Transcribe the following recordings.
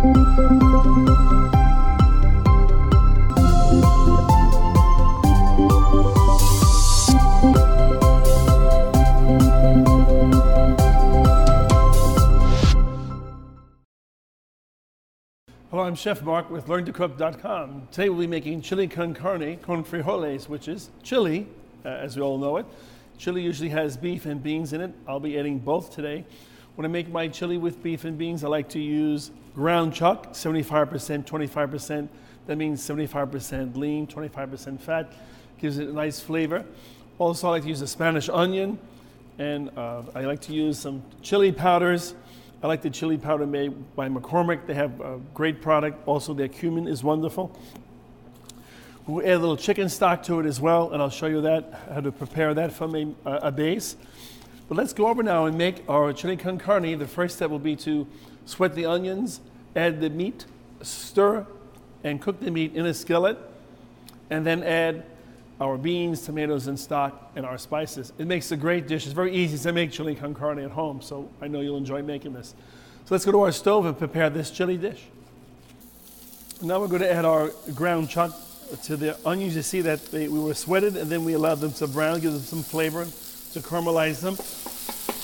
Hello, I'm Chef Mark with LearnToCook.com. Today we'll be making chili con carne con frijoles, which is chili, as we all know it. Chili usually has beef and beans in it. I'll be adding both today. When I make my chili with beef and beans, I like to use ground chuck, 75%, 25%. That means 75% lean, 25% fat. Gives it a nice flavor. Also, I like to use a Spanish onion, and I like to use some chili powders. I like the chili powder made by McCormick. They have a great product. Also, their cumin is wonderful. We'll add a little chicken stock to it as well, and I'll show you that, how to prepare that from a base. But let's go over now and make our chili con carne. The first step will be to sweat the onions, add the meat, stir, and cook the meat in a skillet, and then add our beans, tomatoes, and stock, and our spices. It makes a great dish. It's very easy to make chili con carne at home, so I know you'll enjoy making this. So let's go to our stove and prepare this chili dish. Now we're going to add our ground chuck to the onions. You see that we were sweated, and then we allowed them to brown, give them some flavor, to caramelize them.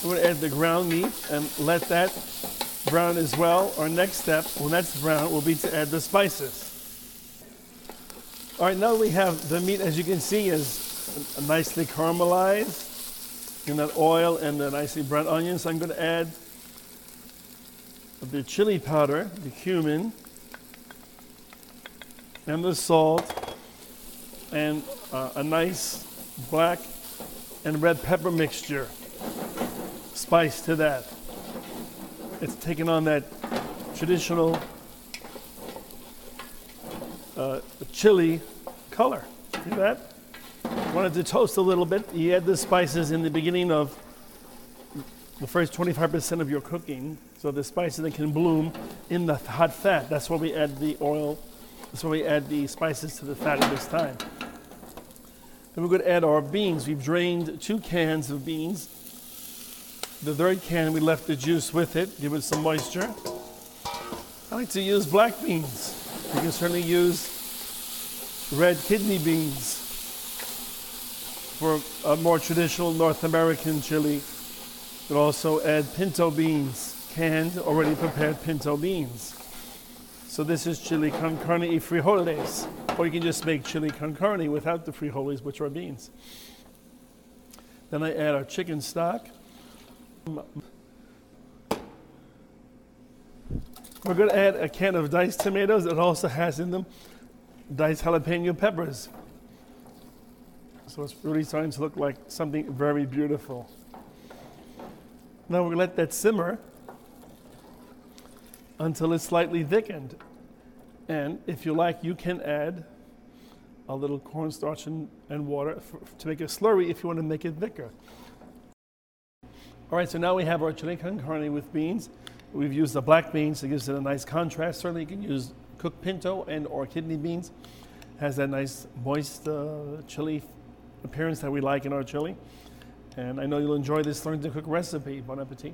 We're going to add the ground meat and let that brown as well. Our next step, when that's brown, will be to add the spices. All right, now we have the meat, as you can see, is nicely caramelized in that oil and the nicely browned onions. So I'm going to add the chili powder, the cumin, and the salt, and a nice black and red pepper mixture. Spice to that. It's taken on that traditional chili color. See that? Wanted to toast a little bit. You add the spices in the beginning of the first 25% of your cooking, so the spices then can bloom in the hot fat. That's why we add the oil. That's why we add the spices to the fat at this time. Then we're going to add our beans. We've drained 2 cans of beans. The third can, we left the juice with it, give it some moisture. I like to use black beans. You can certainly use red kidney beans for a more traditional North American chili. You could also add pinto beans, canned, already prepared pinto beans. So this is chili con carne y frijoles. Or you can just make chili con carne without the frijoles, which are beans. Then I add our chicken stock. We're going to add a can of diced tomatoes. It also has in them diced jalapeno peppers. So it's really starting to look like something very beautiful. Now we're going to let that simmer until it's slightly thickened. And if you like, you can add a little cornstarch and water to make a slurry if you want to make it thicker. All right, so now we have our chili con carne with beans. We've used the black beans to give it a nice contrast. Certainly you can use cooked pinto and or kidney beans. Has that nice moist chili appearance that we like in our chili. And I know you'll enjoy this Learn to Cook recipe. Bon appetit.